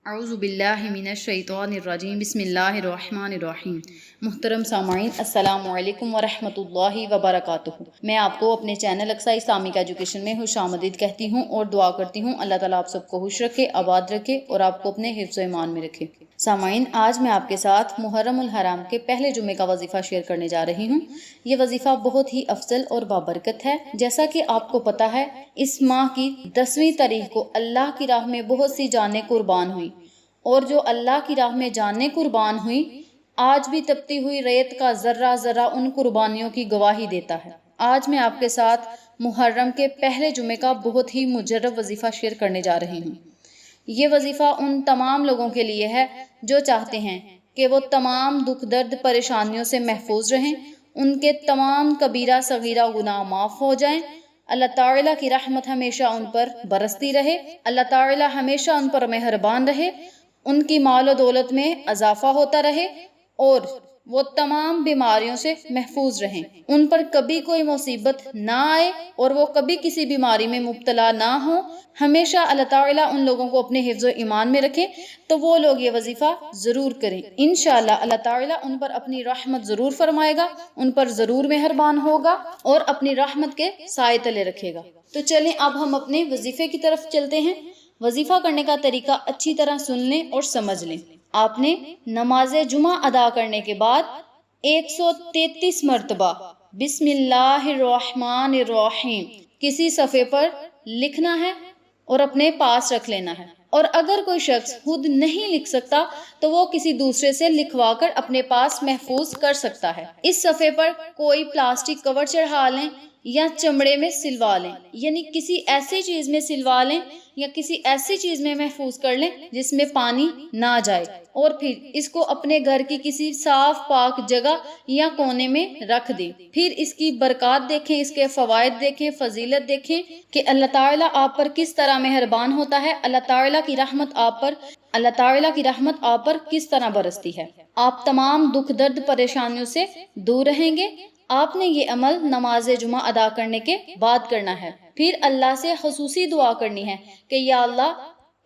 اعوذ باللہ من الشیطان الرجیم بسم اللہ الرحمن الرحیم۔ محترم سامعین، السلام علیکم ورحمۃ اللہ وبرکاتہ۔ میں آپ کو اپنے چینل اقصیٰ اسلامک ایجوکیشن میں خوش آمدید کہتی ہوں اور دعا کرتی ہوں اللہ تعالیٰ آپ سب کو خوش رکھے، آباد رکھے اور آپ کو اپنے حفظ و ایمان میں رکھے۔ سامعین، آج میں آپ کے ساتھ محرم الحرام کے پہلے جمعے کا وظیفہ شیئر کرنے جا رہی ہوں۔ یہ وظیفہ بہت ہی افضل اور بابرکت ہے۔ جیسا کہ آپ کو پتہ ہے، اس ماہ کی 10ویں تاریخ کو اللہ کی راہ میں بہت سی جانیں قربان ہوئیں، اور جو اللہ کی راہ میں جانیں قربان ہوئیں، آج بھی تپتی ہوئی ریت کا ذرہ ذرہ ان قربانیوں کی گواہی دیتا ہے۔ آج میں آپ کے ساتھ محرم کے پہلے جمعے کا بہت ہی مجرب وظیفہ شیئر کرنے جا رہی ہوں۔ یہ وظیفہ ان تمام لوگوں کے لیے ہے جو چاہتے ہیں کہ وہ تمام دکھ درد پریشانیوں سے محفوظ رہیں، ان کے تمام کبیرہ صغیرہ گناہ معاف ہو جائیں، اللہ تعالیٰ کی رحمت ہمیشہ ان پر برستی رہے، اللہ تعالیٰ ہمیشہ ان پر مہربان رہے، ان کی مال و دولت میں اضافہ ہوتا رہے اور وہ تمام بیماریوں سے محفوظ رہیں، ان پر کبھی کوئی مصیبت نہ آئے اور وہ کبھی کسی بیماری میں مبتلا نہ ہوں۔ ہمیشہ اللہ تعالیٰ ان لوگوں کو اپنے حفظ و ایمان میں رکھے، تو وہ لوگ یہ وظیفہ ضرور کریں۔ انشاءاللہ اللہ تعالیٰ ان پر اپنی رحمت ضرور فرمائے گا، ان پر ضرور مہربان ہوگا اور اپنی رحمت کے سائے تلے رکھے گا۔ تو چلیں اب ہم اپنے وظیفے کی طرف چلتے ہیں۔ وظیفہ کرنے کا طریقہ اچھی طرح سن لیں اور سمجھ لیں۔ آپ نے نماز جمعہ ادا کرنے کے بعد 133 مرتبہ بسم اللہ الرحمن الرحیم کسی صفحے پر لکھنا ہے اور اپنے پاس رکھ لینا ہے، اور اگر کوئی شخص خود نہیں لکھ سکتا تو وہ کسی دوسرے سے لکھوا کر اپنے پاس محفوظ کر سکتا ہے۔ اس صفحے پر کوئی پلاسٹک کور چڑھا لیں یا چمڑے میں سلوا لیں، یعنی کسی ایسی چیز میں سلوا لیں یا کسی ایسی چیز میں محفوظ کر لیں جس میں پانی نہ جائے، اور پھر اس کو اپنے گھر کی کسی صاف پاک جگہ یا کونے میں رکھ دیں۔ پھر اس کی برکات دیکھیں، اس کے فوائد دیکھیں، فضیلت دیکھیں کہ اللہ تعالیٰ آپ پر کس طرح مہربان ہوتا ہے، اللہ تعالیٰ کی رحمت آپ پر کس طرح برستی ہے۔ آپ تمام دکھ درد پریشانیوں سے دور رہیں گے۔ آپ نے یہ عمل نماز جمعہ ادا کرنے کے بعد کرنا ہے۔ پھر اللہ سے خصوصی دعا کرنی ہے کہ یا اللہ،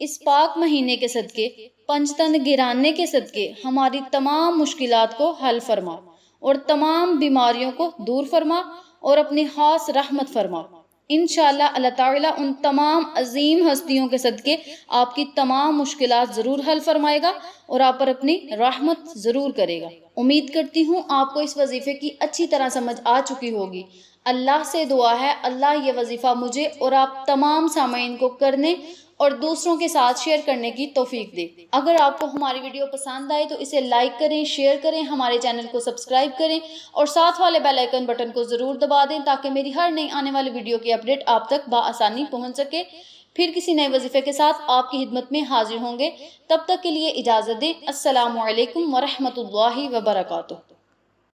اس پاک مہینے کے صدقے، پنجتن گرانے کے صدقے ہماری تمام مشکلات کو حل فرما اور تمام بیماریوں کو دور فرما اور اپنی خاص رحمت فرما۔ انشاءاللہ اللہ تعالیٰ ان تمام عظیم ہستیوں کے صدقے آپ کی تمام مشکلات ضرور حل فرمائے گا اور آپ پر اپنی رحمت ضرور کرے گا۔ امید کرتی ہوں آپ کو اس وظیفے کی اچھی طرح سمجھ آ چکی ہوگی۔ اللہ سے دعا ہے اللہ یہ وظیفہ مجھے اور آپ تمام سامعین کو کرنے اور دوسروں کے ساتھ شیئر کرنے کی توفیق دے۔ اگر آپ کو ہماری ویڈیو پسند آئے تو اسے لائک کریں، شیئر کریں، ہمارے چینل کو سبسکرائب کریں اور ساتھ والے بیل آئیکن بٹن کو ضرور دبا دیں تاکہ میری ہر نئی آنے والی ویڈیو کی اپڈیٹ آپ تک بآسانی پہنچ سکے۔ پھر کسی نئے وظیفے کے ساتھ آپ کی خدمت میں حاضر ہوں گے۔ تب تک کے لیے اجازت دیں۔ السلام علیکم ورحمۃ اللہ وبرکاتہ۔